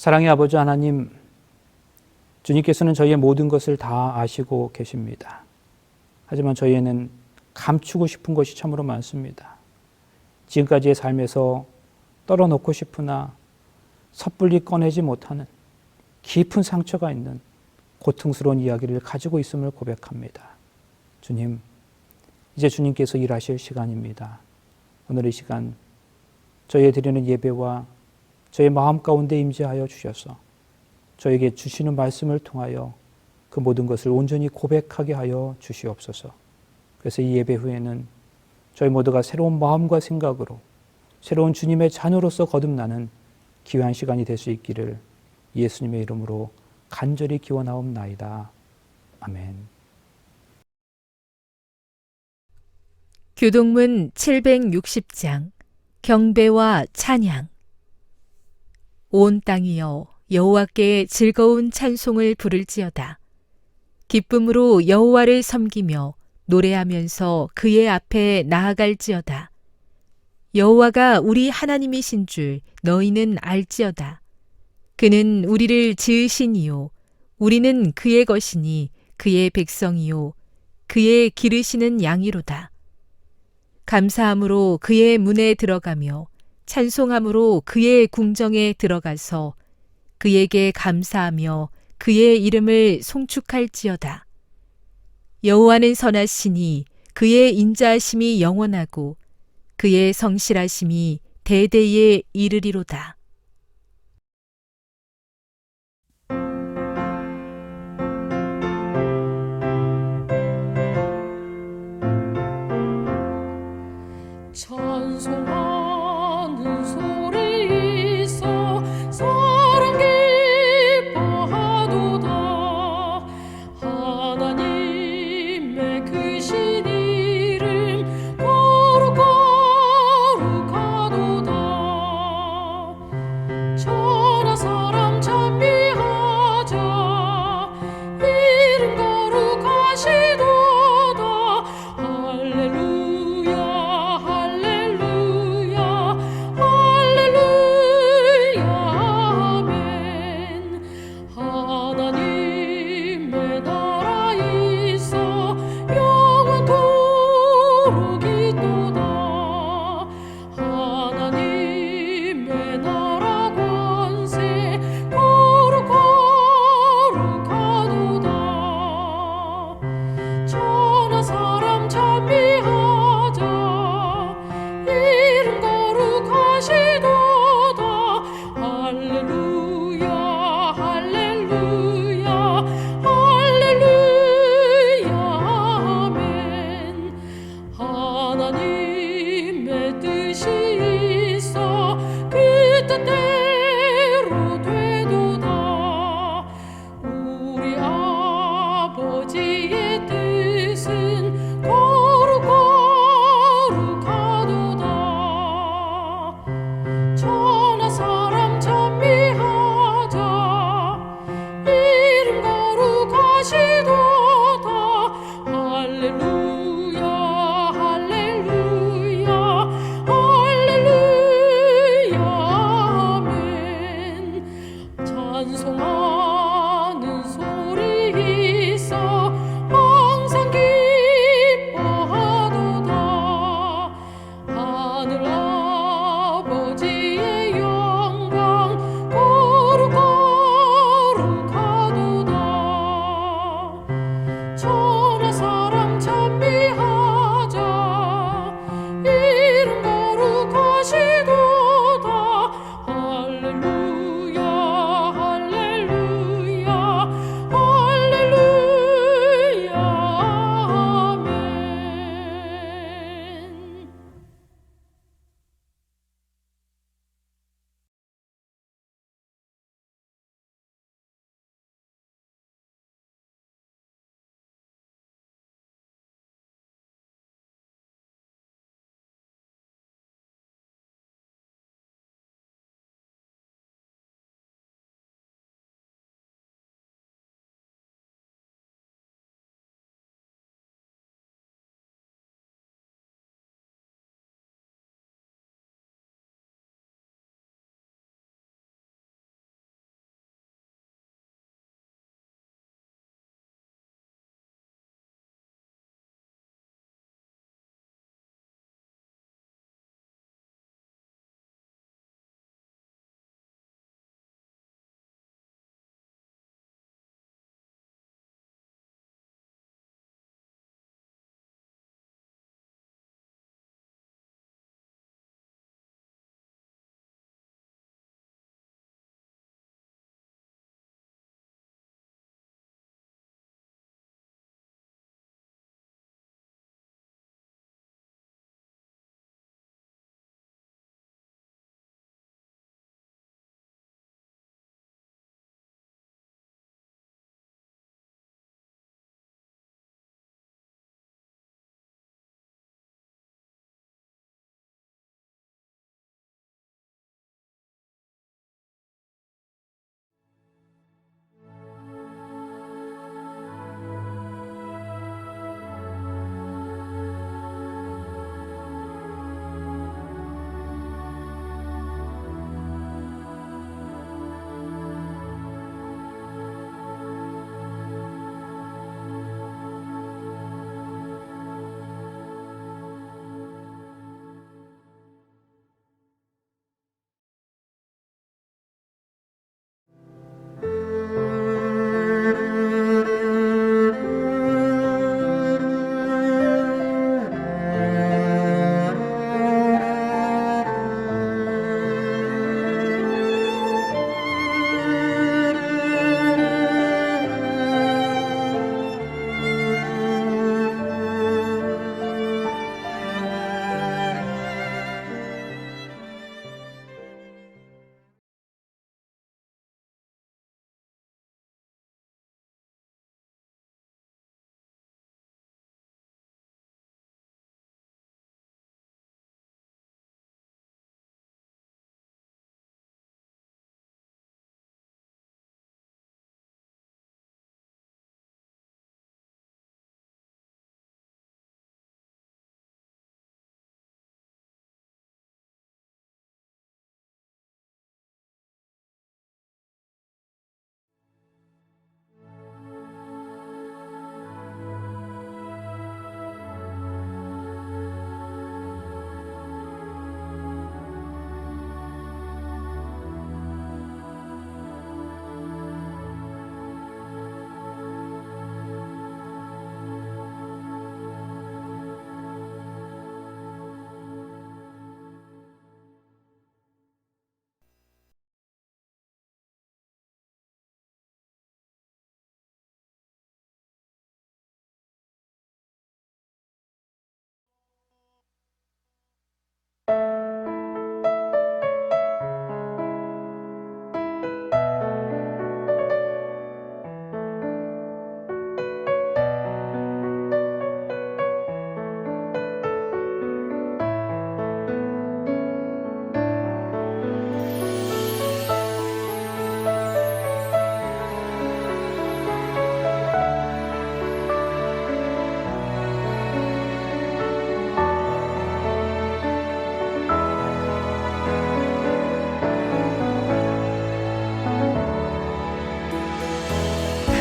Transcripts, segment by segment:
사랑의 아버지 하나님, 주님께서는 저희의 모든 것을 다 아시고 계십니다. 하지만 저희에는 감추고 싶은 것이 참으로 많습니다. 지금까지의 삶에서 떨어놓고 싶으나 섣불리 꺼내지 못하는 깊은 상처가 있는 고통스러운 이야기를 가지고 있음을 고백합니다. 주님, 이제 주님께서 일하실 시간입니다. 오늘 이 시간 저희에 드리는 예배와 저의 마음 가운데 임재하여 주셔서 저에게 주시는 말씀을 통하여 그 모든 것을 온전히 고백하게 하여 주시옵소서. 그래서 이 예배 후에는 저희 모두가 새로운 마음과 생각으로 새로운 주님의 자녀로서 거듭나는 귀한 시간이 될 수 있기를 예수님의 이름으로 간절히 기원하옵나이다. 아멘. 교동문 760장 경배와 찬양. 온 땅이여 여호와께 즐거운 찬송을 부를지어다. 기쁨으로 여호와를 섬기며 노래하면서 그의 앞에 나아갈지어다. 여호와가 우리 하나님이신 줄 너희는 알지어다. 그는 우리를 지으시니요 우리는 그의 것이니 그의 백성이요 그의 기르시는 양이로다. 감사함으로 그의 문에 들어가며 찬송함으로 그의 궁정에 들어가서 그에게 감사하며 그의 이름을 송축할지어다. 여호와는 선하시니 그의 인자하심이 영원하고 그의 성실하심이 대대에 이르리로다. 찬송하는 소리 있어 사랑 기뻐하도다. 하나님의 크신 이름 거룩거룩하도다. 천하 사람 찬미하자. 이름 거룩하시도다. 할렐루야 할렐루야 할렐루야 아멘. 하나님의 나라 있어 영원토록 있도다. 하나님의 나라 권세 거룩거룩하도다. 천하 사람 찬미하자. 이름 거룩하시도다. 할렐루야 할렐루야 할렐루야 아멘. 하나님의 뜻이 있어 그 뜻대로 되도다. 우리 아버지의 뜻은 거룩거룩하도다. 천하 사람 찬미하자. 이름 거룩하시도다. 할렐루야 할렐루야 할렐루야 아멘.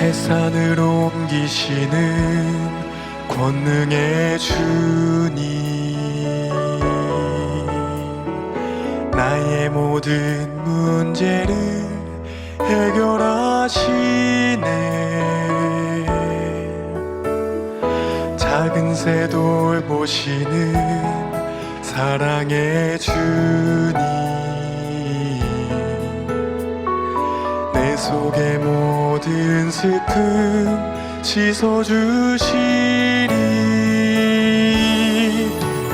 해산으로 옮기시는 권능의 주님, 나의 모든 문제를 해결하시네. 작은 새 돌보시는 사랑의 주님, 내 속의 모든 슬픔 씻어주시리.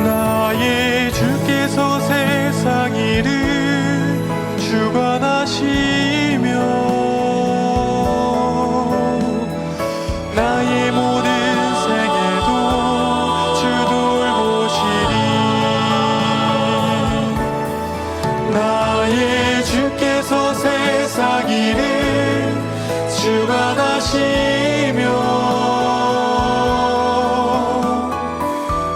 나의 주께서 세상 일을 주관하시며 나의 모든 생애도 주 돌보시리. 나의 주께서 세상 일을 주관하시며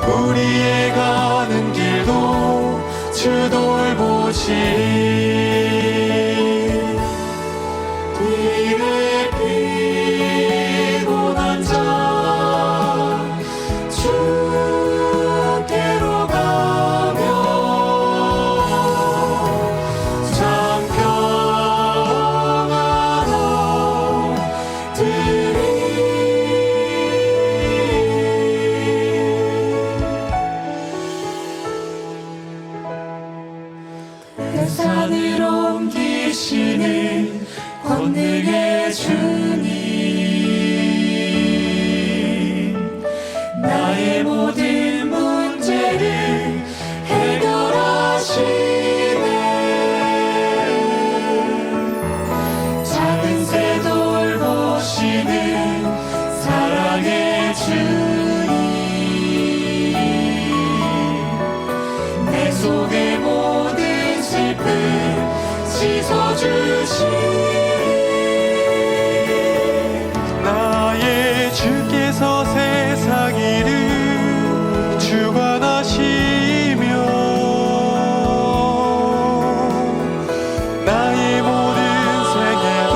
우리의 가는 길도 주 돌보시리. 길에 피곤한 자 주께로 가며 참 평안을 해산으로 옮기시는 권능의 주님, 나의 모든 문제를 해결하시네. 작은 새 돌보시는 사랑의 주님, 내 속의 모든 슬픔 씻어주시니. 나의 주께서 세상 일을 주관하시며 나의 모든 생애도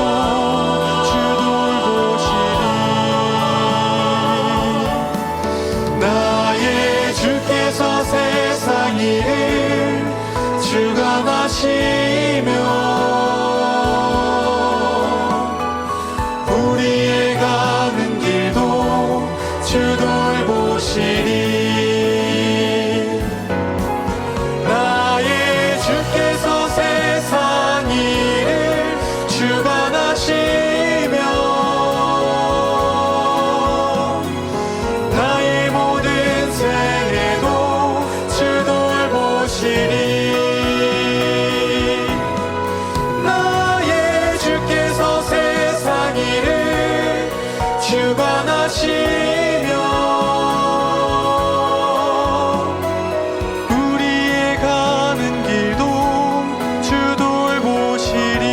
주 돌보시니. 나의 주께서 세상 일을 주관하시며 우리의 가는 길도 주 돌보시리. 나의 주께서 세상 일을 주관하시며 나의 모든 생애도 주 돌보시리. 나의 주께서 세상 일을 주관하시며 우리의 가는 길도 주 돌보시리.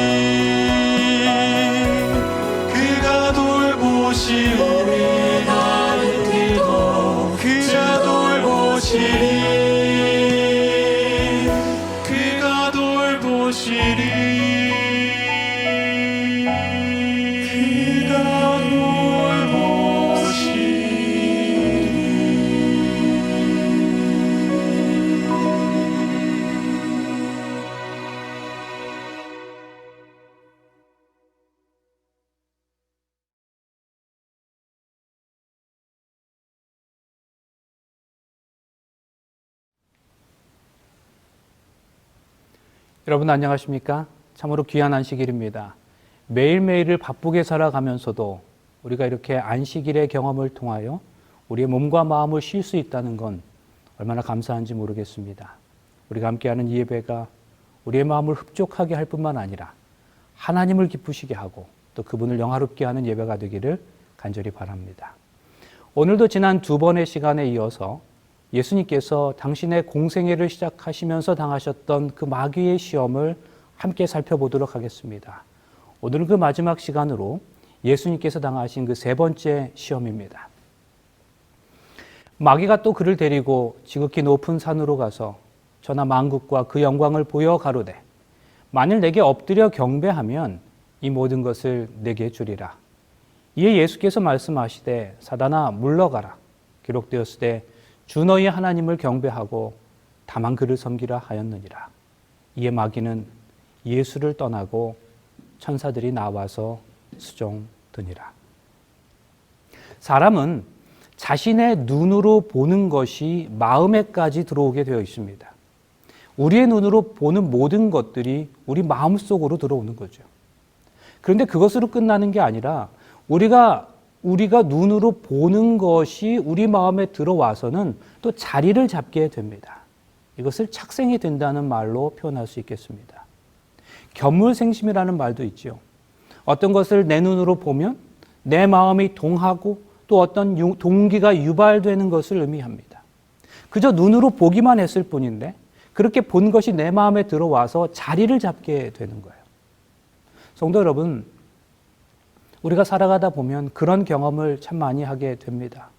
그가 돌보시리. 우리 가는 길도 그가 돌보시리. 그가 돌보시리. 그가 돌보시리. 여러분 안녕하십니까? 참으로 귀한 안식일입니다. 매일매일을 바쁘게 살아가면서도 우리가 이렇게 안식일의 경험을 통하여 우리의 몸과 마음을 쉴 수 있다는 건 얼마나 감사한지 모르겠습니다. 우리가 함께하는 이 예배가 우리의 마음을 흡족하게 할 뿐만 아니라 하나님을 기쁘시게 하고 또 그분을 영화롭게 하는 예배가 되기를 간절히 바랍니다. 오늘도 지난 두 번의 시간에 이어서 예수님께서 당신의 공생애를 시작하시면서 당하셨던 그 마귀의 시험을 함께 살펴보도록 하겠습니다. 오늘은 그 마지막 시간으로 예수님께서 당하신 그 세 번째 시험입니다. 마귀가 또 그를 데리고 지극히 높은 산으로 가서 천하 만국과 그 영광을 보여 가로되 만일 내게 엎드려 경배하면 이 모든 것을 내게 주리라. 이에 예수께서 말씀하시되 사단아 물러가라. 기록되었으되 주 너희 하나님을 경배하고 다만 그를 섬기라 하였느니라. 이에 마귀는 예수를 떠나고 천사들이 나와서 수종드니라. 사람은 자신의 눈으로 보는 것이 마음에까지 들어오게 되어 있습니다. 우리의 눈으로 보는 모든 것들이 우리 마음속으로 들어오는 거죠. 그런데 그것으로 끝나는 게 아니라 우리가 눈으로 보는 것이 우리 마음에 들어와서는 또 자리를 잡게 됩니다. 이것을 착생이 된다는 말로 표현할 수 있겠습니다. 견물생심이라는 말도 있죠. 어떤 것을 내 눈으로 보면 내 마음이 동하고 또 어떤 동기가 유발되는 것을 의미합니다. 그저 눈으로 보기만 했을 뿐인데 그렇게 본 것이 내 마음에 들어와서 자리를 잡게 되는 거예요. 성도 여러분, 우리가 살아가다 보면 그런 경험을 참 많이 하게 됩니다.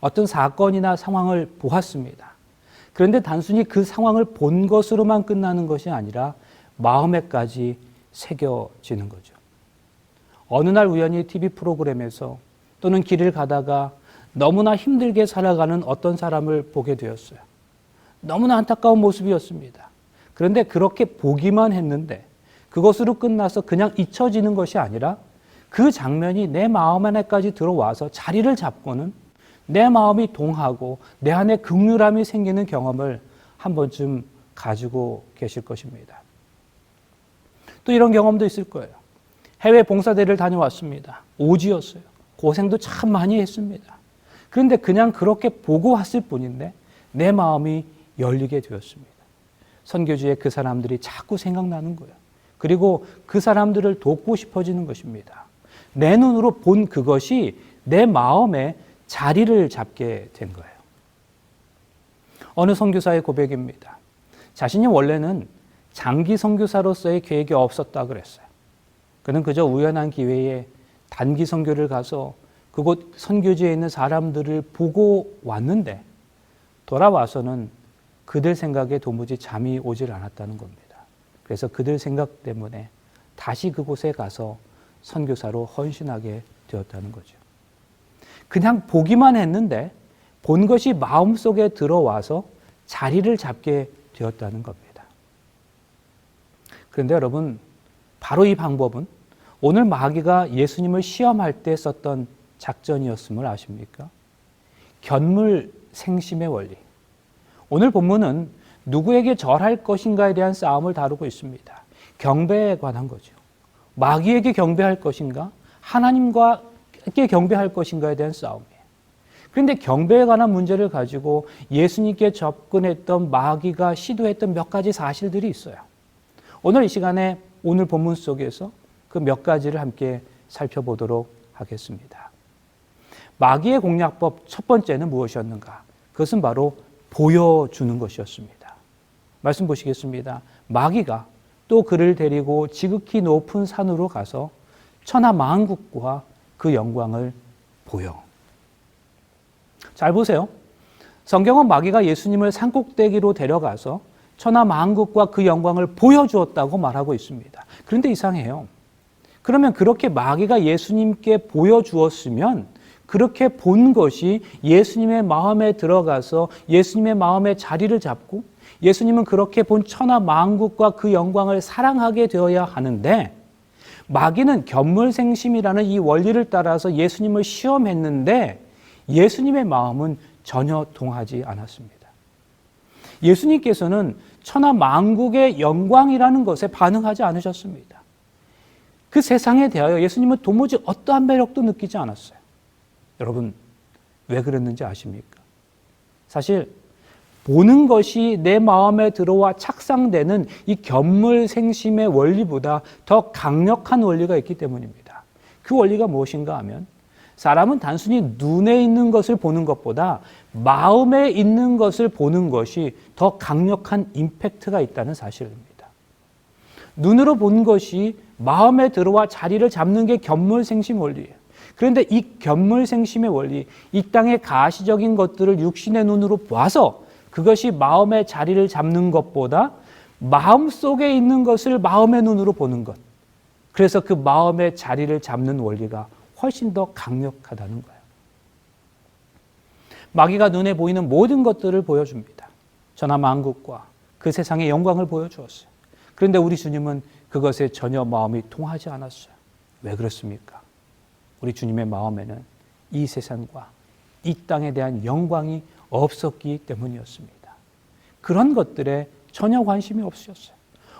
어떤 사건이나 상황을 보았습니다. 그런데 단순히 그 상황을 본 것으로만 끝나는 것이 아니라 마음에까지 새겨지는 거죠. 어느 날 우연히 TV 프로그램에서 또는 길을 가다가 너무나 힘들게 살아가는 어떤 사람을 보게 되었어요. 너무나 안타까운 모습이었습니다. 그런데 그렇게 보기만 했는데 그것으로 끝나서 그냥 잊혀지는 것이 아니라 그 장면이 내 마음 안에까지 들어와서 자리를 잡고는 내 마음이 동하고 내 안에 긍휼함이 생기는 경험을 한 번쯤 가지고 계실 것입니다. 또 이런 경험도 있을 거예요. 해외 봉사대를 다녀왔습니다. 오지였어요. 고생도 참 많이 했습니다. 그런데 그냥 그렇게 보고 왔을 뿐인데 내 마음이 열리게 되었습니다. 선교지에 그 사람들이 자꾸 생각나는 거예요. 그리고 그 사람들을 돕고 싶어지는 것입니다. 내 눈으로 본 그것이 내 마음에 자리를 잡게 된 거예요. 어느 선교사의 고백입니다. 자신이 원래는 장기 선교사로서의 계획이 없었다 그랬어요. 그는 그저 우연한 기회에 단기 선교를 가서 그곳 선교지에 있는 사람들을 보고 왔는데 돌아와서는 그들 생각에 도무지 잠이 오질 않았다는 겁니다. 그래서 그들 생각 때문에 다시 그곳에 가서 선교사로 헌신하게 되었다는 거죠. 그냥 보기만 했는데 본 것이 마음속에 들어와서 자리를 잡게 되었다는 겁니다. 그런데 여러분, 바로 이 방법은 오늘 마귀가 예수님을 시험할 때 썼던 작전이었음을 아십니까? 견물생심의 원리. 오늘 본문은 누구에게 절할 것인가에 대한 싸움을 다루고 있습니다. 경배에 관한 거죠. 마귀에게 경배할 것인가? 하나님께 경배할 것인가에 대한 싸움이에요. 그런데 경배에 관한 문제를 가지고 예수님께 접근했던 마귀가 시도했던 몇 가지 사실들이 있어요. 오늘 이 시간에 오늘 본문 속에서 그 몇 가지를 함께 살펴보도록 하겠습니다. 마귀의 공략법 첫 번째는 무엇이었는가? 그것은 바로 보여주는 것이었습니다. 말씀 보시겠습니다. 마귀가 또 그를 데리고 지극히 높은 산으로 가서 천하 만국과 그 영광을 보여. 잘 보세요. 성경은 마귀가 예수님을 산꼭대기로 데려가서 천하 만국과 그 영광을 보여주었다고 말하고 있습니다. 그런데 이상해요. 그러면 그렇게 마귀가 예수님께 보여주었으면 그렇게 본 것이 예수님의 마음에 들어가서 예수님의 마음에 자리를 잡고 예수님은 그렇게 본 천하 만국과 그 영광을 사랑하게 되어야 하는데 마귀는 견물생심이라는 이 원리를 따라서 예수님을 시험했는데 예수님의 마음은 전혀 동하지 않았습니다. 예수님께서는 천하 만국의 영광이라는 것에 반응하지 않으셨습니다. 그 세상에 대하여 예수님은 도무지 어떠한 매력도 느끼지 않았어요. 여러분, 왜 그랬는지 아십니까? 사실 보는 것이 내 마음에 들어와 착상되는 이 견물생심의 원리보다 더 강력한 원리가 있기 때문입니다. 그 원리가 무엇인가 하면 사람은 단순히 눈에 있는 것을 보는 것보다 마음에 있는 것을 보는 것이 더 강력한 임팩트가 있다는 사실입니다. 눈으로 본 것이 마음에 들어와 자리를 잡는 게 견물생심 원리예요. 그런데 이 견물생심의 원리, 이 땅의 가시적인 것들을 육신의 눈으로 봐서 그것이 마음의 자리를 잡는 것보다 마음속에 있는 것을 마음의 눈으로 보는 것. 그래서 그 마음의 자리를 잡는 원리가 훨씬 더 강력하다는 거예요. 마귀가 눈에 보이는 모든 것들을 보여줍니다. 천하만국과 그 세상의 영광을 보여주었어요. 그런데 우리 주님은 그것에 전혀 마음이 통하지 않았어요. 왜 그렇습니까? 우리 주님의 마음에는 이 세상과 이 땅에 대한 영광이 없었기 때문이었습니다. 그런 것들에 전혀 관심이 없으셨어요.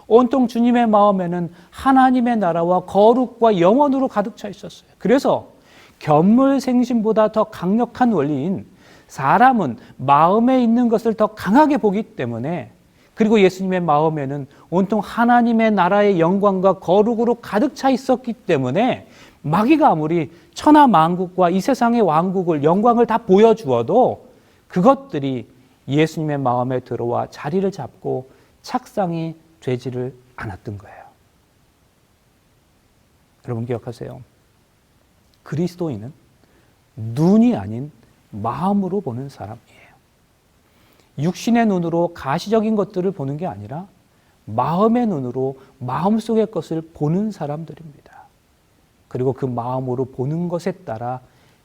온통 주님의 마음에는 하나님의 나라와 거룩과 영원으로 가득 차 있었어요. 그래서 견물생심보다 더 강력한 원리인 사람은 마음에 있는 것을 더 강하게 보기 때문에, 그리고 예수님의 마음에는 온통 하나님의 나라의 영광과 거룩으로 가득 차 있었기 때문에 마귀가 아무리 천하만국과 이 세상의 왕국을, 영광을 다 보여주어도 그것들이 예수님의 마음에 들어와 자리를 잡고 착상이 되지를 않았던 거예요. 여러분 기억하세요. 그리스도인은 눈이 아닌 마음으로 보는 사람이에요. 육신의 눈으로 가시적인 것들을 보는 게 아니라 마음의 눈으로 마음속의 것을 보는 사람들입니다. 그리고 그 마음으로 보는 것에 따라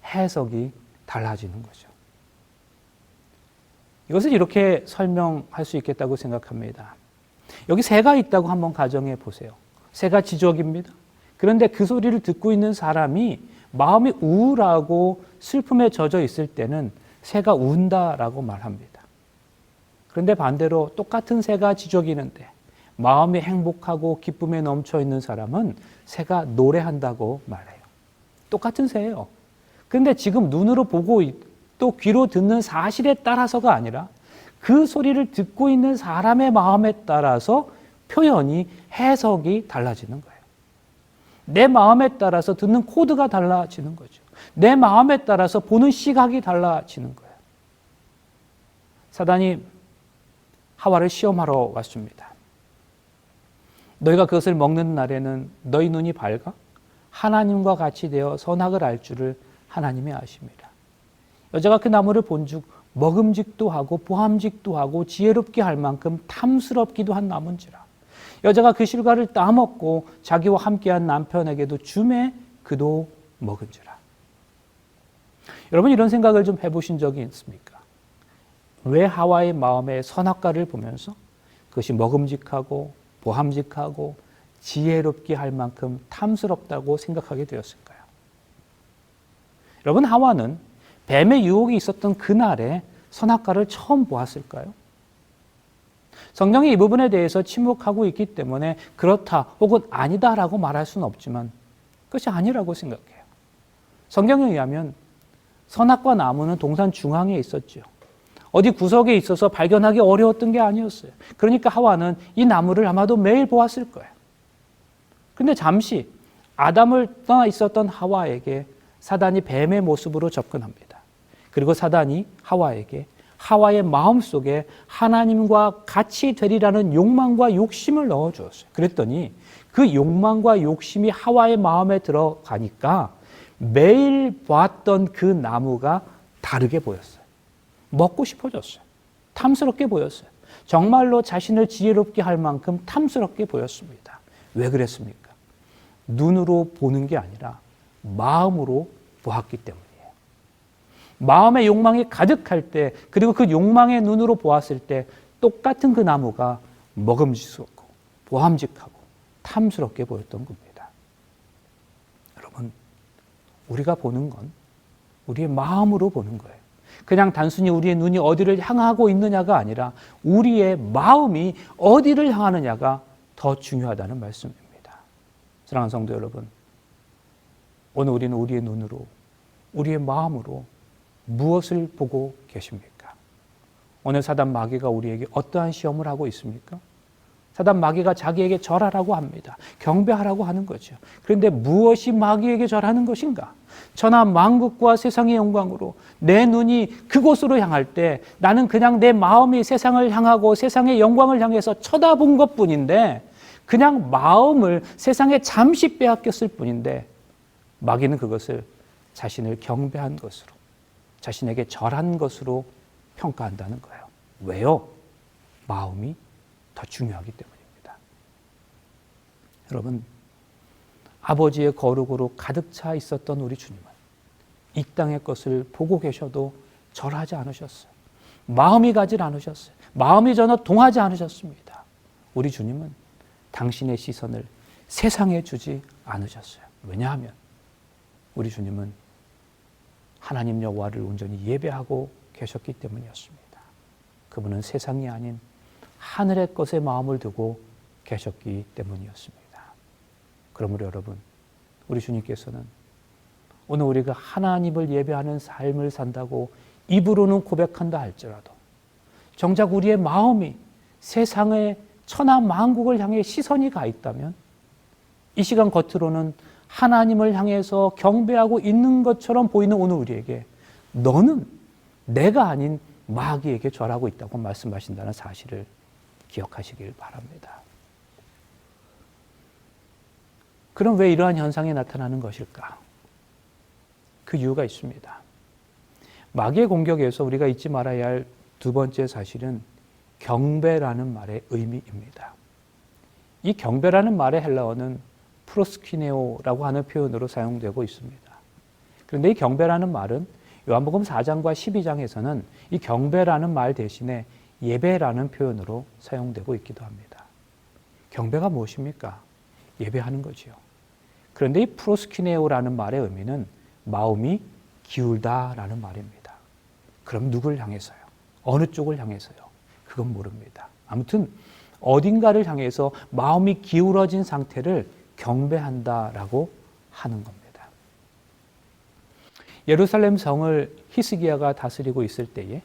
해석이 달라지는 거죠. 이것을 이렇게 설명할 수 있겠다고 생각합니다. 여기 새가 있다고 한번 가정해 보세요. 새가 지적입니다. 그런데 그 소리를 듣고 있는 사람이 마음이 우울하고 슬픔에 젖어 있을 때는 새가 운다라고 말합니다. 그런데 반대로 똑같은 새가 지저귀는데 마음이 행복하고 기쁨에 넘쳐 있는 사람은 새가 노래한다고 말해요. 똑같은 새예요. 그런데 지금 눈으로 보고 또 귀로 듣는 사실에 따라서가 아니라 그 소리를 듣고 있는 사람의 마음에 따라서 표현이, 해석이 달라지는 거예요. 내 마음에 따라서 듣는 코드가 달라지는 거죠. 내 마음에 따라서 보는 시각이 달라지는 거예요. 사단이 하와를 시험하러 왔습니다. 너희가 그것을 먹는 날에는 너희 눈이 밝아 하나님과 같이 되어 선악을 알 줄을 하나님이 아십니다. 여자가 그 나무를 본즉 먹음직도 하고 보함직도 하고 지혜롭게 할 만큼 탐스럽기도 한 나무인지라. 여자가 그 실과를 따먹고 자기와 함께한 남편에게도 주매 그도 먹은지라. 여러분 이런 생각을 좀 해보신 적이 있습니까? 왜 하와의 마음에 선악과를 보면서 그것이 먹음직하고 보함직하고 지혜롭게 할 만큼 탐스럽다고 생각하게 되었을까요? 여러분 하와는 뱀의 유혹이 있었던 그날에 선악과를 처음 보았을까요? 성경이 이 부분에 대해서 침묵하고 있기 때문에 그렇다 혹은 아니다라고 말할 수는 없지만 그것이 아니라고 생각해요. 성경에 의하면 선악과 나무는 동산 중앙에 있었죠. 어디 구석에 있어서 발견하기 어려웠던 게 아니었어요. 그러니까 하와는 이 나무를 아마도 매일 보았을 거예요. 그런데 잠시 아담을 떠나 있었던 하와에게 사단이 뱀의 모습으로 접근합니다. 그리고 사단이 하와에게 하와의 마음속에 하나님과 같이 되리라는 욕망과 욕심을 넣어주었어요. 그랬더니 그 욕망과 욕심이 하와의 마음에 들어가니까 매일 보았던 그 나무가 다르게 보였어요. 먹고 싶어졌어요. 탐스럽게 보였어요. 정말로 자신을 지혜롭게 할 만큼 탐스럽게 보였습니다. 왜 그랬습니까? 눈으로 보는 게 아니라 마음으로 보았기 때문이에요. 마음의 욕망이 가득할 때, 그리고 그 욕망의 눈으로 보았을 때 똑같은 그 나무가 먹음직스럽고 보함직하고 탐스럽게 보였던 겁니다. 여러분, 우리가 보는 건 우리의 마음으로 보는 거예요. 그냥 단순히 우리의 눈이 어디를 향하고 있느냐가 아니라 우리의 마음이 어디를 향하느냐가 더 중요하다는 말씀입니다. 사랑하는 성도 여러분, 오늘 우리는 우리의 눈으로, 우리의 마음으로 무엇을 보고 계십니까? 오늘 사단 마귀가 우리에게 어떠한 시험을 하고 있습니까? 사단 마귀가 자기에게 절하라고 합니다. 경배하라고 하는 거죠. 그런데 무엇이 마귀에게 절하는 것인가? 천하 만국과 세상의 영광으로 내 눈이 그곳으로 향할 때 나는 그냥 내 마음이 세상을 향하고 세상의 영광을 향해서 쳐다본 것뿐인데, 그냥 마음을 세상에 잠시 빼앗겼을 뿐인데 마귀는 그것을 자신을 경배한 것으로, 자신에게 절한 것으로 평가한다는 거예요. 왜요? 마음이 더 중요하기 때문입니다. 여러분, 아버지의 거룩으로 가득 차 있었던 우리 주님은 이 땅의 것을 보고 계셔도 절하지 않으셨어요. 마음이 가지 않으셨어요. 마음이 전혀 동하지 않으셨습니다. 우리 주님은 당신의 시선을 세상에 주지 않으셨어요. 왜냐하면 우리 주님은 하나님 여호와를 온전히 예배하고 계셨기 때문이었습니다. 그분은 세상이 아닌 하늘의 것에 마음을 두고 계셨기 때문이었습니다. 그러므로 여러분, 우리 주님께서는 오늘 우리가 하나님을 예배하는 삶을 산다고 입으로는 고백한다 할지라도 정작 우리의 마음이 세상의 천하 만국을 향해 시선이 가 있다면 이 시간 겉으로는 하나님을 향해서 경배하고 있는 것처럼 보이는 오늘 우리에게 너는 내가 아닌 마귀에게 절하고 있다고 말씀하신다는 사실을 기억하시길 바랍니다. 그럼 왜 이러한 현상이 나타나는 것일까? 그 이유가 있습니다. 마귀의 공격에서 우리가 잊지 말아야 할 두 번째 사실은 경배라는 말의 의미입니다. 이 경배라는 말의 헬라어는 프로스키네오라고 하는 표현으로 사용되고 있습니다. 그런데 이 경배라는 말은 요한복음 4장과 12장에서는 이 경배라는 말 대신에 예배라는 표현으로 사용되고 있기도 합니다. 경배가 무엇입니까? 예배하는 거지요. 그런데 이 프로스키네오라는 말의 의미는 마음이 기울다라는 말입니다. 그럼 누굴 향해서요? 어느 쪽을 향해서요? 그건 모릅니다. 아무튼 어딘가를 향해서 마음이 기울어진 상태를 경배한다라고 하는 겁니다. 예루살렘 성을 히스기야가 다스리고 있을 때에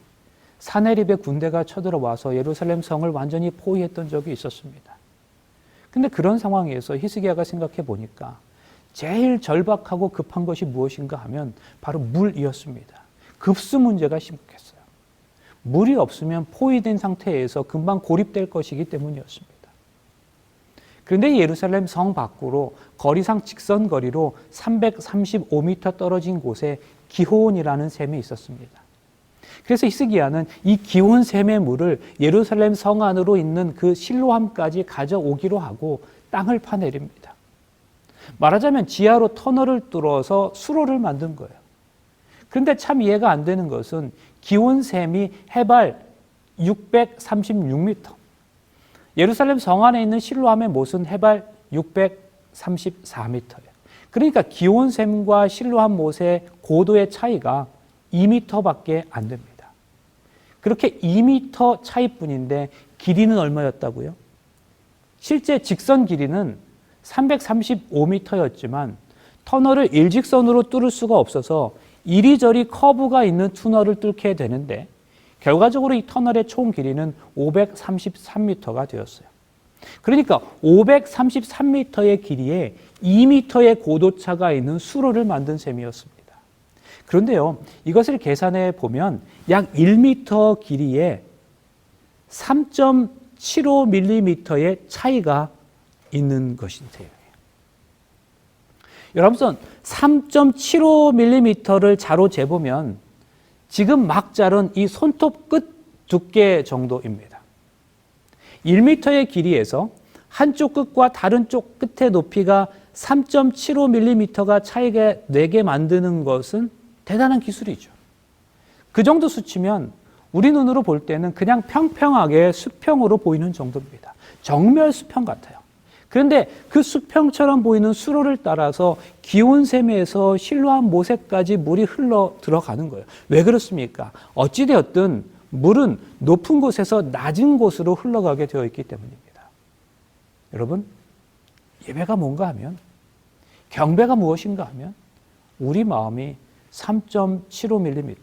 사네립의 군대가 쳐들어와서 예루살렘 성을 완전히 포위했던 적이 있었습니다. 근데 그런 상황에서 히스기야가 생각해 보니까 제일 절박하고 급한 것이 무엇인가 하면 바로 물이었습니다. 급수 문제가 심각했어요. 물이 없으면 포위된 상태에서 금방 고립될 것이기 때문이었습니다. 그런데 예루살렘 성 밖으로 거리상 직선 거리로 335m 떨어진 곳에 기호온이라는 샘이 있었습니다. 그래서 히스기야는 이 기온 샘의 물을 예루살렘 성 안으로 있는 그 실로암까지 가져오기로 하고 땅을 파내립니다. 말하자면 지하로 터널을 뚫어서 수로를 만든 거예요. 그런데 참 이해가 안 되는 것은 기온 샘이 해발 636m, 예루살렘 성 안에 있는 실로암의 못은 해발 634m예요. 그러니까 기온 샘과 실로암 못의 고도의 차이가 2m밖에 안 됩니다. 그렇게 2m 차이뿐인데 길이는 얼마였다고요? 실제 직선 길이는 335m였지만 터널을 일직선으로 뚫을 수가 없어서 이리저리 커브가 있는 터널을 뚫게 되는데 결과적으로 이 터널의 총 길이는 533m가 되었어요. 그러니까 533m의 길이에 2m의 고도차가 있는 수로를 만든 셈이었습니다. 그런데요, 이것을 계산해 보면 약 1m 길이에 3.75mm의 차이가 있는 것인데요. 여러분, 3.75mm를 자로 재보면 지금 막 자른 이 손톱 끝 두께 정도입니다. 1m의 길이에서 한쪽 끝과 다른 쪽 끝의 높이가 3.75mm가 차이가 나게 만드는 것은 대단한 기술이죠. 그 정도 수치면 우리 눈으로 볼 때는 그냥 평평하게 수평으로 보이는 정도입니다. 정멸 수평 같아요. 그런데 그 수평처럼 보이는 수로를 따라서 기온샘에서 실로암 모세까지 물이 흘러 들어가는 거예요. 왜 그렇습니까? 어찌되었든 물은 높은 곳에서 낮은 곳으로 흘러가게 되어 있기 때문입니다. 여러분, 예배가 뭔가 하면, 경배가 무엇인가 하면 우리 마음이 3.75mm,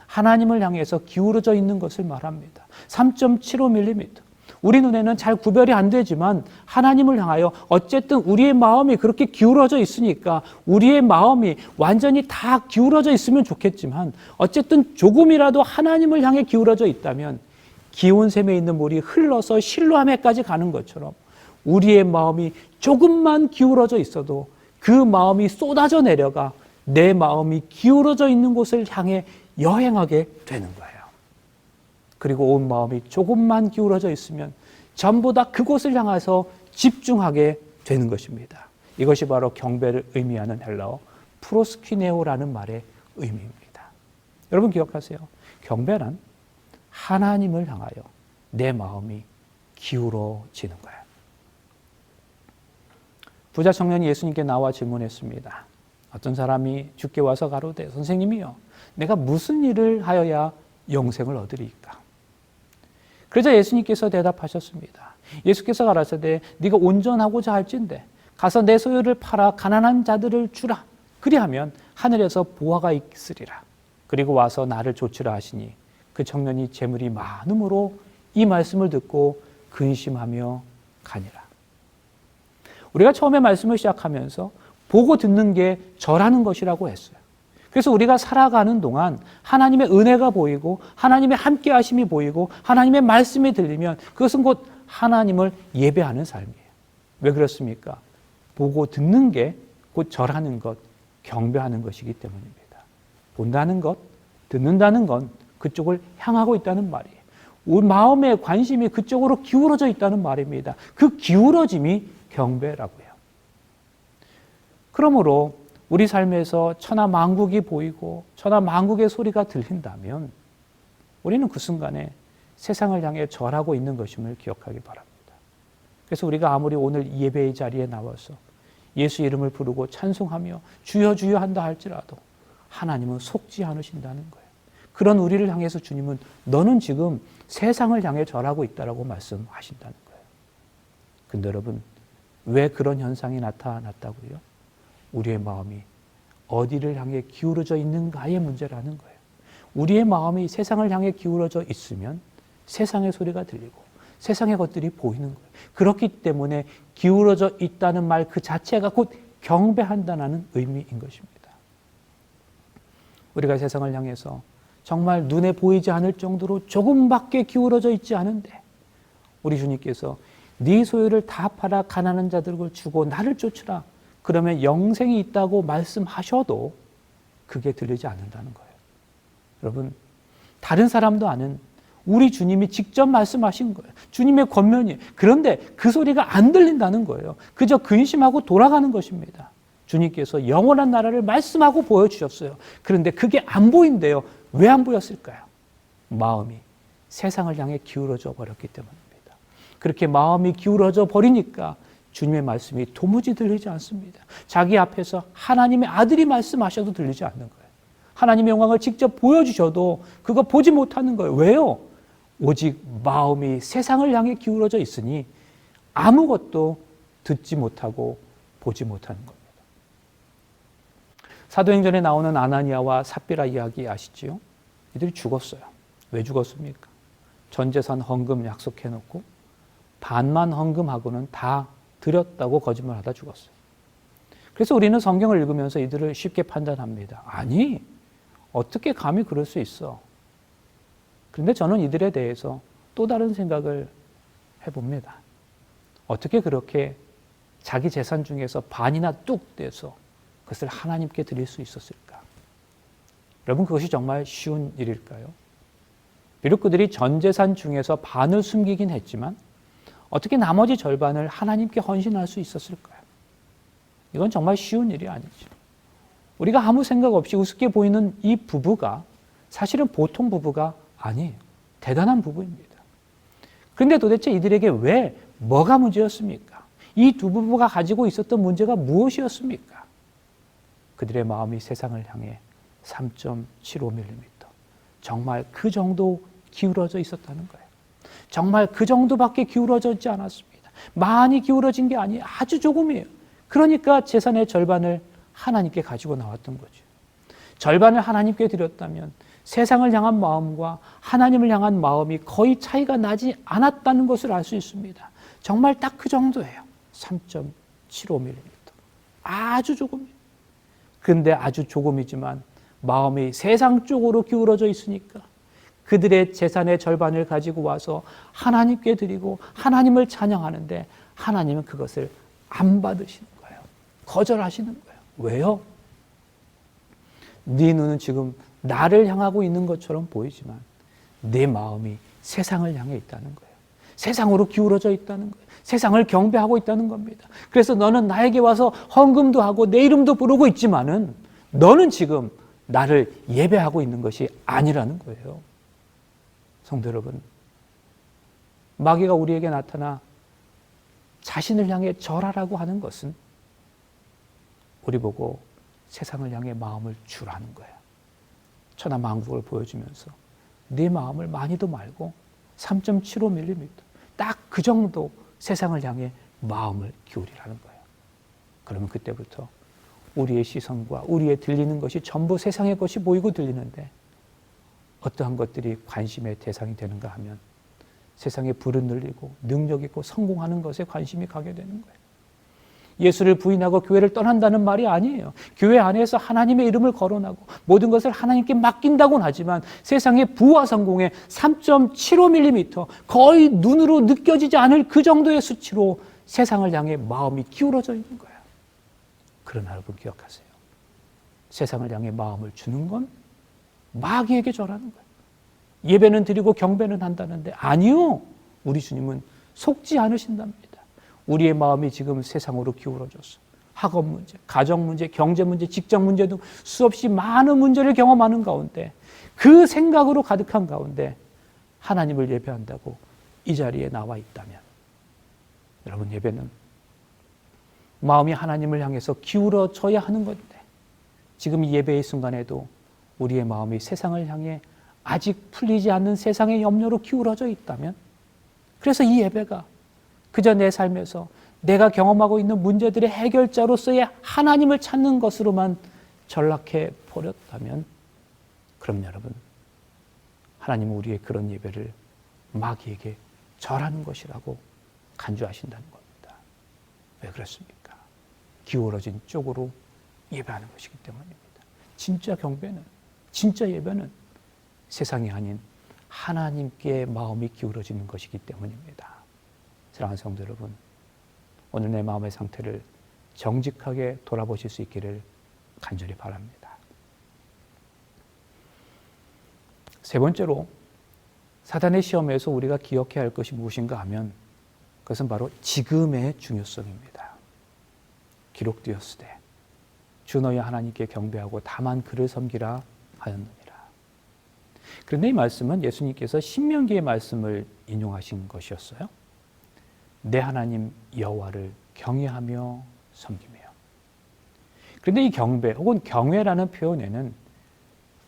하나님을 향해서 기울어져 있는 것을 말합니다. 3.75mm. 우리 눈에는 잘 구별이 안 되지만 하나님을 향하여 어쨌든 우리의 마음이 그렇게 기울어져 있으니까 우리의 마음이 완전히 다 기울어져 있으면 좋겠지만 어쨌든 조금이라도 하나님을 향해 기울어져 있다면 기온샘에 있는 물이 흘러서 실로암에까지 가는 것처럼 우리의 마음이 조금만 기울어져 있어도 그 마음이 쏟아져 내려가 내 마음이 기울어져 있는 곳을 향해 여행하게 되는 거예요. 그리고 온 마음이 조금만 기울어져 있으면 전부 다 그곳을 향해서 집중하게 되는 것입니다. 이것이 바로 경배를 의미하는 헬라어 프로스키네오라는 말의 의미입니다. 여러분 기억하세요. 경배란 하나님을 향하여 내 마음이 기울어지는 거예요. 부자 청년이 예수님께 나와 질문했습니다. 어떤 사람이 주께 와서 가로되 선생님이여 내가 무슨 일을 하여야 영생을 얻으리이까? 그러자 예수님께서 대답하셨습니다. 예수께서 가라사대 네가 온전하고자 할진대 가서 내 소유를 팔아 가난한 자들을 주라. 그리하면 하늘에서 보화가 있으리라. 그리고 와서 나를 좇으라 하시니 그 청년이 재물이 많음으로 이 말씀을 듣고 근심하며 가니라. 우리가 처음에 말씀을 시작하면서 보고 듣는 게 절하는 것이라고 했어요. 그래서 우리가 살아가는 동안 하나님의 은혜가 보이고 하나님의 함께 하심이 보이고 하나님의 말씀이 들리면 그것은 곧 하나님을 예배하는 삶이에요. 왜 그렇습니까? 보고 듣는 게 곧 절하는 것, 경배하는 것이기 때문입니다. 본다는 것, 듣는다는 건 그쪽을 향하고 있다는 말이에요. 우리 마음의 관심이 그쪽으로 기울어져 있다는 말입니다. 그 기울어짐이 경배라고 해요. 그러므로 우리 삶에서 천하만국이 보이고 천하만국의 소리가 들린다면 우리는 그 순간에 세상을 향해 절하고 있는 것임을 기억하기 바랍니다. 그래서 우리가 아무리 오늘 예배의 자리에 나와서 예수 이름을 부르고 찬송하며 주여 주여 한다 할지라도 하나님은 속지 않으신다는 거예요. 그런 우리를 향해서 주님은 너는 지금 세상을 향해 절하고 있다라고 말씀하신다는 거예요. 근데 여러분 왜 그런 현상이 나타났다고요? 우리의 마음이 어디를 향해 기울어져 있는가의 문제라는 거예요. 우리의 마음이 세상을 향해 기울어져 있으면 세상의 소리가 들리고 세상의 것들이 보이는 거예요. 그렇기 때문에 기울어져 있다는 말 그 자체가 곧 경배한다는 의미인 것입니다. 우리가 세상을 향해서 정말 눈에 보이지 않을 정도로 조금밖에 기울어져 있지 않은데 우리 주님께서 네 소유를 다 팔아 가난한 자들을 주고 나를 쫓으라. 그러면 영생이 있다고 말씀하셔도 그게 들리지 않는다는 거예요. 여러분 다른 사람도 아는 우리 주님이 직접 말씀하신 거예요. 주님의 권면이에요. 그런데 그 소리가 안 들린다는 거예요. 그저 근심하고 돌아가는 것입니다. 주님께서 영원한 나라를 말씀하고 보여주셨어요. 그런데 그게 안 보인대요. 왜 안 보였을까요? 마음이 세상을 향해 기울어져 버렸기 때문입니다. 그렇게 마음이 기울어져 버리니까 주님의 말씀이 도무지 들리지 않습니다. 자기 앞에서 하나님의 아들이 말씀하셔도 들리지 않는 거예요. 하나님의 영광을 직접 보여주셔도 그거 보지 못하는 거예요. 왜요? 오직 마음이 세상을 향해 기울어져 있으니 아무것도 듣지 못하고 보지 못하는 겁니다. 사도행전에 나오는 아나니아와 삽비라 이야기 아시지요? 이들이 죽었어요. 왜 죽었습니까? 전 재산 헌금 약속해놓고 반만 헌금하고는 다 드렸다고 거짓말하다 죽었어요. 그래서 우리는 성경을 읽으면서 이들을 쉽게 판단합니다. 아니, 어떻게 감히 그럴 수 있어? 그런데 저는 이들에 대해서 또 다른 생각을 해봅니다. 어떻게 그렇게 자기 재산 중에서 반이나 뚝 떼서 그것을 하나님께 드릴 수 있었을까? 여러분 그것이 정말 쉬운 일일까요? 비록 그들이 전 재산 중에서 반을 숨기긴 했지만 어떻게 나머지 절반을 하나님께 헌신할 수 있었을까요? 이건 정말 쉬운 일이 아니죠. 우리가 아무 생각 없이 우습게 보이는 이 부부가 사실은 보통 부부가 아니에요. 대단한 부부입니다. 그런데 도대체 이들에게 왜 뭐가 문제였습니까? 이 두 부부가 가지고 있었던 문제가 무엇이었습니까? 그들의 마음이 세상을 향해 3.75mm 정말 그 정도 기울어져 있었다는 거예요. 정말 그 정도밖에 기울어져 있지 않았습니다. 많이 기울어진 게 아니에요. 아주 조금이에요. 그러니까 재산의 절반을 하나님께 가지고 나왔던 거죠. 절반을 하나님께 드렸다면 세상을 향한 마음과 하나님을 향한 마음이 거의 차이가 나지 않았다는 것을 알 수 있습니다. 정말 딱 그 정도예요. 3.75mm. 아주 조금이에요. 그런데 아주 조금이지만 마음이 세상 쪽으로 기울어져 있으니까 그들의 재산의 절반을 가지고 와서 하나님께 드리고 하나님을 찬양하는데 하나님은 그것을 안 받으시는 거예요. 거절하시는 거예요. 왜요? 네 눈은 지금 나를 향하고 있는 것처럼 보이지만 내 마음이 세상을 향해 있다는 거예요. 세상으로 기울어져 있다는 거예요. 세상을 경배하고 있다는 겁니다. 그래서 너는 나에게 와서 헌금도 하고 내 이름도 부르고 있지만은 너는 지금 나를 예배하고 있는 것이 아니라는 거예요. 성도 여러분, 마귀가 우리에게 나타나 자신을 향해 절하라고 하는 것은 우리 보고 세상을 향해 마음을 주라는 거예요. 천하만국을 보여주면서 네 마음을 많이도 말고 3.75mm 딱 그 정도 세상을 향해 마음을 기울이라는 거예요. 그러면 그때부터 우리의 시선과 우리의 들리는 것이 전부 세상의 것이 보이고 들리는데 어떠한 것들이 관심의 대상이 되는가 하면 세상에 불은 늘리고 능력 있고 성공하는 것에 관심이 가게 되는 거예요. 예수를 부인하고 교회를 떠난다는 말이 아니에요. 교회 안에서 하나님의 이름을 거론하고 모든 것을 하나님께 맡긴다고는 하지만 세상의 부와 성공에 3.75mm 거의 눈으로 느껴지지 않을 그 정도의 수치로 세상을 향해 마음이 기울어져 있는 거예요. 그러나 여러분 기억하세요. 세상을 향해 마음을 주는 건 마귀에게 절하는 거예요. 예배는 드리고 경배는 한다는데 아니요. 우리 주님은 속지 않으신답니다. 우리의 마음이 지금 세상으로 기울어졌어. 학업 문제, 가정 문제, 경제 문제, 직장 문제 등 수없이 많은 문제를 경험하는 가운데 그 생각으로 가득한 가운데 하나님을 예배한다고 이 자리에 나와 있다면 여러분 예배는 마음이 하나님을 향해서 기울어져야 하는 건데 지금 이 예배의 순간에도 우리의 마음이 세상을 향해 아직 풀리지 않는 세상의 염려로 기울어져 있다면 그래서 이 예배가 그저 내 삶에서 내가 경험하고 있는 문제들의 해결자로서의 하나님을 찾는 것으로만 전락해 버렸다면 그럼 여러분 하나님은 우리의 그런 예배를 마귀에게 절하는 것이라고 간주하신다는 겁니다. 왜 그렇습니까? 기울어진 쪽으로 예배하는 것이기 때문입니다. 진짜 경배는 진짜 예배는 세상이 아닌 하나님께 마음이 기울어지는 것이기 때문입니다. 사랑하는 성도 여러분, 오늘 내 마음의 상태를 정직하게 돌아보실 수 있기를 간절히 바랍니다. 세 번째로 사단의 시험에서 우리가 기억해야 할 것이 무엇인가 하면 그것은 바로 지금의 중요성입니다. 기록되었으되 주 너희 하나님께 경배하고 다만 그를 섬기라 하였느니라. 그런데 이 말씀은 예수님께서 신명기의 말씀을 인용하신 것이었어요. 내 하나님 여호와를 경외하며 섬기며. 그런데 이 경배 혹은 경외라는 표현에는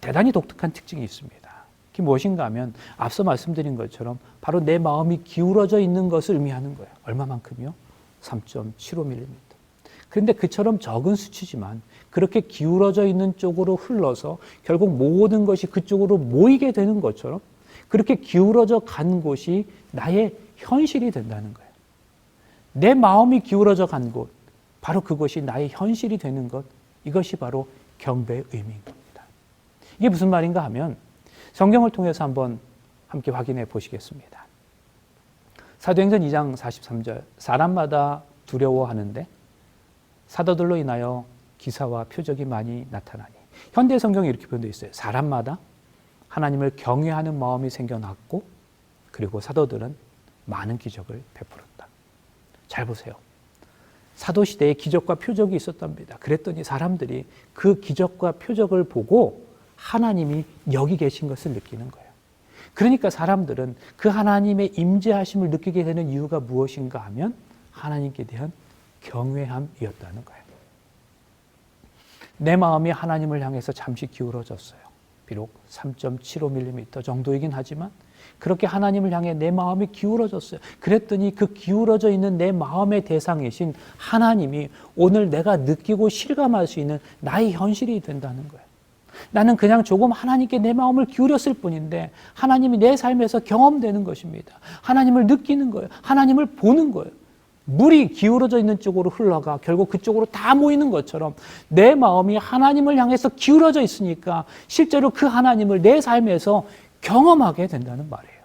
대단히 독특한 특징이 있습니다. 그게 무엇인가 하면 앞서 말씀드린 것처럼 바로 내 마음이 기울어져 있는 것을 의미하는 거예요. 얼마만큼요? 3.75mm. 그런데 그처럼 적은 수치지만 그렇게 기울어져 있는 쪽으로 흘러서 결국 모든 것이 그쪽으로 모이게 되는 것처럼 그렇게 기울어져 간 곳이 나의 현실이 된다는 거예요. 내 마음이 기울어져 간 곳, 바로 그것이 나의 현실이 되는 것, 이것이 바로 경배의 의미인 겁니다. 이게 무슨 말인가 하면 성경을 통해서 한번 함께 확인해 보시겠습니다. 사도행전 2장 43절, 사람마다 두려워하는데 사도들로 인하여 기사와 표적이 많이 나타나니. 현대 성경에 이렇게 표현되어 있어요. 사람마다 하나님을 경외하는 마음이 생겨났고 그리고 사도들은 많은 기적을 베풀었다. 잘 보세요. 사도시대에 기적과 표적이 있었답니다. 그랬더니 사람들이 그 기적과 표적을 보고 하나님이 여기 계신 것을 느끼는 거예요. 그러니까 사람들은 그 하나님의 임재하심을 느끼게 되는 이유가 무엇인가 하면 하나님께 대한 경외함이었다는 거예요. 내 마음이 하나님을 향해서 잠시 기울어졌어요. 비록 3.75mm 정도이긴 하지만 그렇게 하나님을 향해 내 마음이 기울어졌어요. 그랬더니 그 기울어져 있는 내 마음의 대상이신 하나님이 오늘 내가 느끼고 실감할 수 있는 나의 현실이 된다는 거예요. 나는 그냥 조금 하나님께 내 마음을 기울였을 뿐인데 하나님이 내 삶에서 경험되는 것입니다. 하나님을 느끼는 거예요. 하나님을 보는 거예요. 물이 기울어져 있는 쪽으로 흘러가 결국 그쪽으로 다 모이는 것처럼 내 마음이 하나님을 향해서 기울어져 있으니까 실제로 그 하나님을 내 삶에서 경험하게 된다는 말이에요.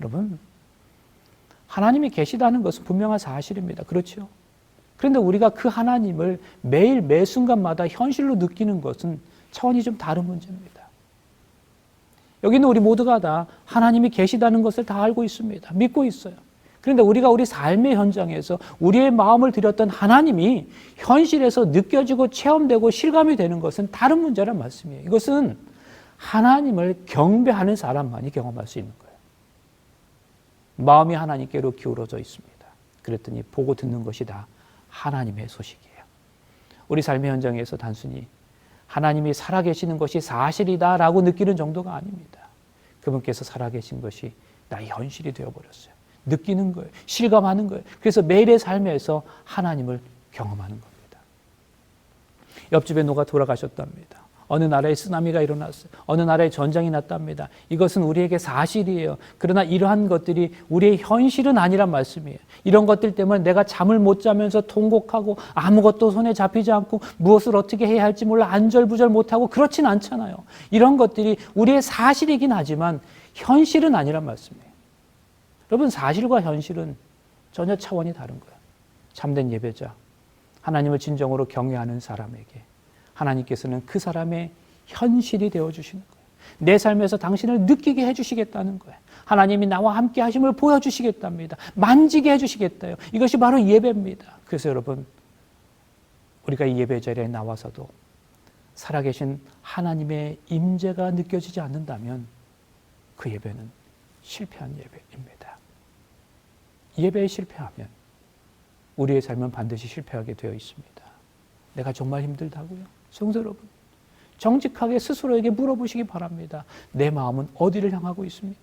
여러분, 하나님이 계시다는 것은 분명한 사실입니다. 그렇죠? 그런데 우리가 그 하나님을 매일 매 순간마다 현실로 느끼는 것은 차원이 좀 다른 문제입니다. 여기는 우리 모두가 다 하나님이 계시다는 것을 다 알고 있습니다. 믿고 있어요. 그런데 우리가 우리 삶의 현장에서 우리의 마음을 드렸던 하나님이 현실에서 느껴지고 체험되고 실감이 되는 것은 다른 문제란 말씀이에요. 이것은 하나님을 경배하는 사람만이 경험할 수 있는 거예요. 마음이 하나님께로 기울어져 있습니다. 그랬더니 보고 듣는 것이 다 하나님의 소식이에요. 우리 삶의 현장에서 단순히 하나님이 살아계시는 것이 사실이다라고 느끼는 정도가 아닙니다. 그분께서 살아계신 것이 나의 현실이 되어버렸어요. 느끼는 거예요. 실감하는 거예요. 그래서 매일의 삶에서 하나님을 경험하는 겁니다. 옆집에 누가 돌아가셨답니다. 어느 나라에 쓰나미가 일어났어요. 어느 나라에 전쟁이 났답니다. 이것은 우리에게 사실이에요. 그러나 이러한 것들이 우리의 현실은 아니란 말씀이에요. 이런 것들 때문에 내가 잠을 못 자면서 통곡하고 아무것도 손에 잡히지 않고 무엇을 어떻게 해야 할지 몰라 안절부절 못하고 그렇진 않잖아요. 이런 것들이 우리의 사실이긴 하지만 현실은 아니란 말씀이에요. 여러분, 사실과 현실은 전혀 차원이 다른 거예요. 참된 예배자, 하나님을 진정으로 경외하는 사람에게 하나님께서는 그 사람의 현실이 되어주시는 거예요. 내 삶에서 당신을 느끼게 해주시겠다는 거예요. 하나님이 나와 함께 하심을 보여주시겠답니다. 만지게 해주시겠다요. 이것이 바로 예배입니다. 그래서 여러분, 우리가 이 예배 자리에 나와서도 살아계신 하나님의 임재가 느껴지지 않는다면 그 예배는 실패한 예배입니다. 예배에 실패하면 우리의 삶은 반드시 실패하게 되어 있습니다. 내가 정말 힘들다고요? 성도 여러분, 정직하게 스스로에게 물어보시기 바랍니다. 내 마음은 어디를 향하고 있습니까?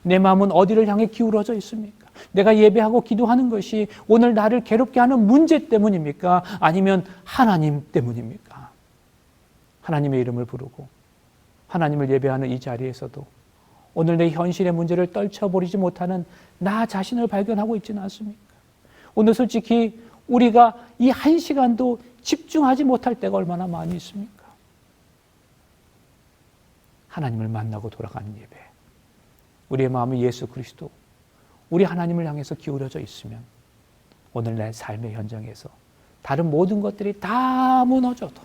내 마음은 어디를 향해 기울어져 있습니까? 내가 예배하고 기도하는 것이 오늘 나를 괴롭게 하는 문제 때문입니까? 아니면 하나님 때문입니까? 하나님의 이름을 부르고 하나님을 예배하는 이 자리에서도 오늘 내 현실의 문제를 떨쳐버리지 못하는 나 자신을 발견하고 있지는 않습니까? 오늘 솔직히 우리가 이 한 시간도 집중하지 못할 때가 얼마나 많이 있습니까? 하나님을 만나고 돌아가는 예배. 우리의 마음이 예수 그리스도, 우리 하나님을 향해서 기울어져 있으면 오늘 내 삶의 현장에서 다른 모든 것들이 다 무너져도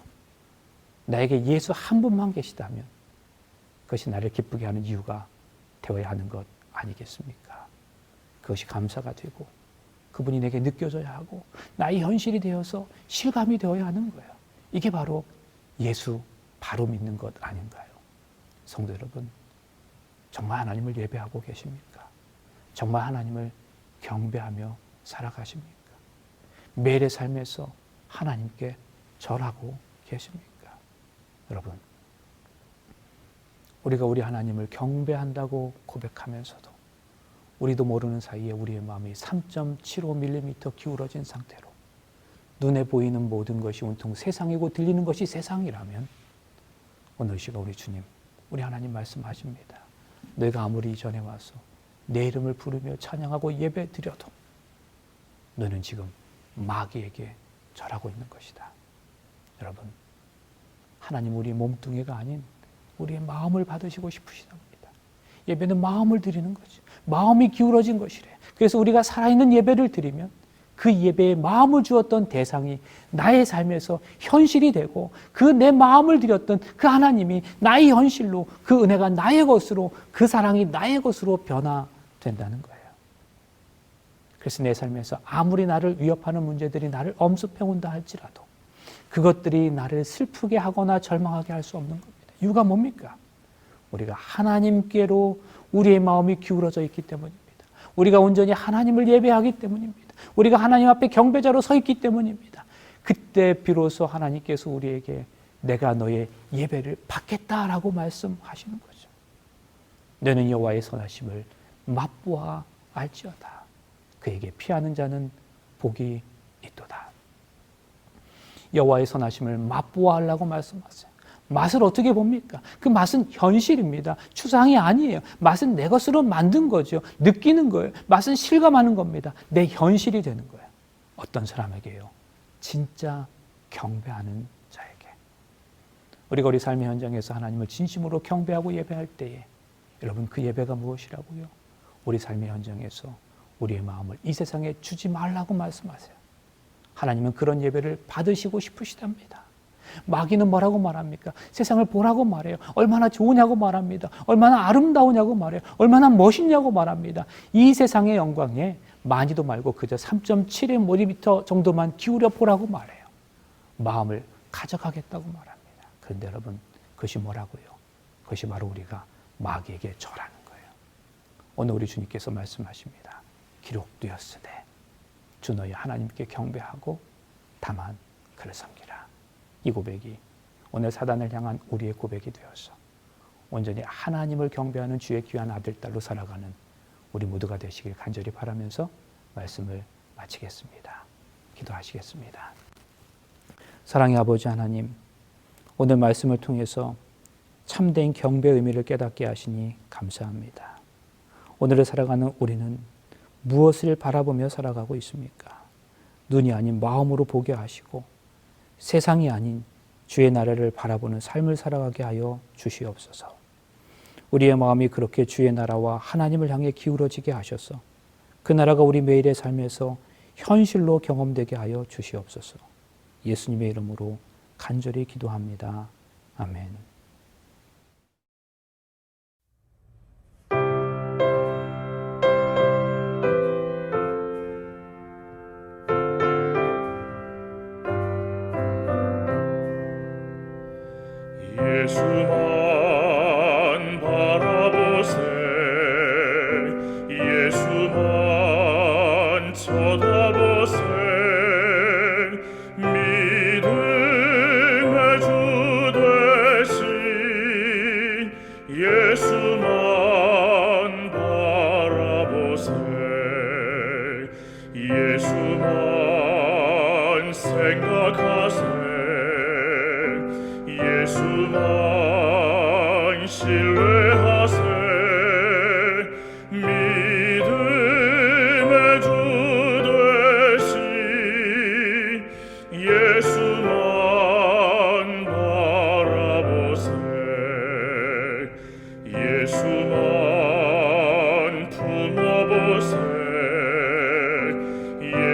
나에게 예수 한 분만 계시다면 그것이 나를 기쁘게 하는 이유가 되어야 하는 것 아니겠습니까? 그것이 감사가 되고 그분이 내게 느껴져야 하고 나의 현실이 되어서 실감이 되어야 하는 거예요. 이게 바로 예수 바로 믿는 것 아닌가요? 성도 여러분, 정말 하나님을 예배하고 계십니까? 정말 하나님을 경배하며 살아가십니까? 매일의 삶에서 하나님께 절하고 계십니까? 여러분, 우리가 우리 하나님을 경배한다고 고백하면서도 우리도 모르는 사이에 우리의 마음이 3.75mm 기울어진 상태로 눈에 보이는 모든 것이 온통 세상이고 들리는 것이 세상이라면 오늘 시간 우리 주님, 우리 하나님 말씀하십니다. 내가 아무리 이전에 와서 내 이름을 부르며 찬양하고 예배 드려도 너는 지금 마귀에게 절하고 있는 것이다. 여러분, 하나님 우리의 몸뚱이가 아닌 우리의 마음을 받으시고 싶으시답니다. 예배는 마음을 드리는 거죠. 마음이 기울어진 것이래. 그래서 우리가 살아있는 예배를 드리면 그 예배에 마음을 주었던 대상이 나의 삶에서 현실이 되고 그 내 마음을 드렸던 그 하나님이 나의 현실로 그 은혜가 나의 것으로 그 사랑이 나의 것으로 변화된다는 거예요. 그래서 내 삶에서 아무리 나를 위협하는 문제들이 나를 엄습해온다 할지라도 그것들이 나를 슬프게 하거나 절망하게 할 수 없는 겁니다. 이유가 뭡니까? 우리가 하나님께로 우리의 마음이 기울어져 있기 때문입니다. 우리가 온전히 하나님을 예배하기 때문입니다. 우리가 하나님 앞에 경배자로 서 있기 때문입니다. 그때 비로소 하나님께서 우리에게 내가 너의 예배를 받겠다라고 말씀하시는 거죠. 너는 여호와의 선하심을 맛보아 알지어다. 그에게 피하는 자는 복이 있도다. 여호와의 선하심을 맛보아 알라고 말씀하세요. 맛을 어떻게 봅니까? 그 맛은 현실입니다. 추상이 아니에요. 맛은 내 것으로 만든 거죠. 느끼는 거예요. 맛은 실감하는 겁니다. 내 현실이 되는 거예요. 어떤 사람에게요? 진짜 경배하는 자에게. 우리가 우리 삶의 현장에서 하나님을 진심으로 경배하고 예배할 때에 여러분 그 예배가 무엇이라고요? 우리 삶의 현장에서 우리의 마음을 이 세상에 주지 말라고 말씀하세요. 하나님은 그런 예배를 받으시고 싶으시답니다. 마귀는 뭐라고 말합니까? 세상을 보라고 말해요. 얼마나 좋으냐고 말합니다. 얼마나 아름다우냐고 말해요. 얼마나 멋있냐고 말합니다. 이 세상의 영광에 많이도 말고 그저 3.7mm 정도만 기울여 보라고 말해요. 마음을 가져가겠다고 말합니다. 그런데 여러분, 그것이 뭐라고요? 그것이 바로 우리가 마귀에게 절하는 거예요. 오늘 우리 주님께서 말씀하십니다. 기록되었으되 주 너희 하나님께 경배하고 다만 그를 섬기라. 이 고백이 오늘 사단을 향한 우리의 고백이 되어서 온전히 하나님을 경배하는 주의 귀한 아들, 딸로 살아가는 우리 모두가 되시길 간절히 바라면서 말씀을 마치겠습니다. 기도하시겠습니다. 사랑의 아버지 하나님, 오늘 말씀을 통해서 참된 경배의 의미를 깨닫게 하시니 감사합니다. 오늘을 살아가는 우리는 무엇을 바라보며 살아가고 있습니까? 눈이 아닌 마음으로 보게 하시고 세상이 아닌 주의 나라를 바라보는 삶을 살아가게 하여 주시옵소서. 우리의 마음이 그렇게 주의 나라와 하나님을 향해 기울어지게 하셔서 그 나라가 우리 매일의 삶에서 현실로 경험되게 하여 주시옵소서. 예수님의 이름으로 간절히 기도합니다. 아멘. 예수만 바라보세 예수만 쳐다보세 믿음의 주 되신 예수만 바라보세 예수만 생각하세 예수만 신뢰하세 믿음의 주 되신 예수만 바라보세 예수만 품어보세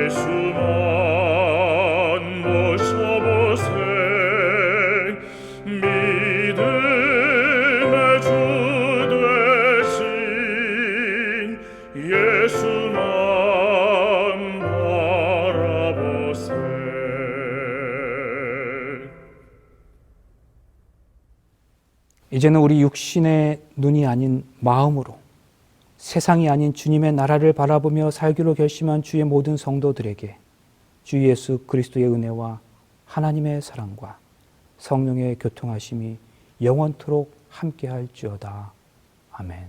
예수만 모셔보세 믿음의 주 되신 예수만 바라보세. 이제는 우리 육신의 눈이 아닌 마음으로 세상이 아닌 주님의 나라를 바라보며 살기로 결심한 주의 모든 성도들에게 주 예수 그리스도의 은혜와 하나님의 사랑과 성령의 교통하심이 영원토록 함께할지어다. 아멘.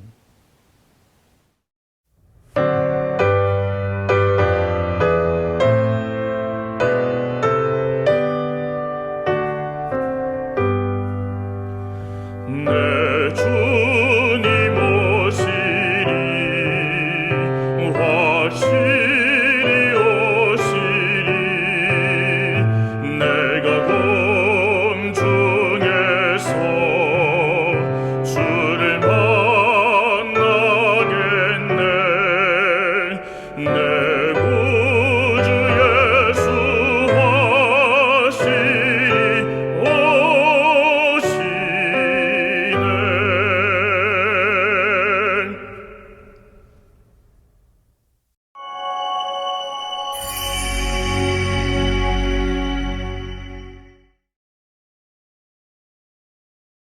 내 주님 오시리 화시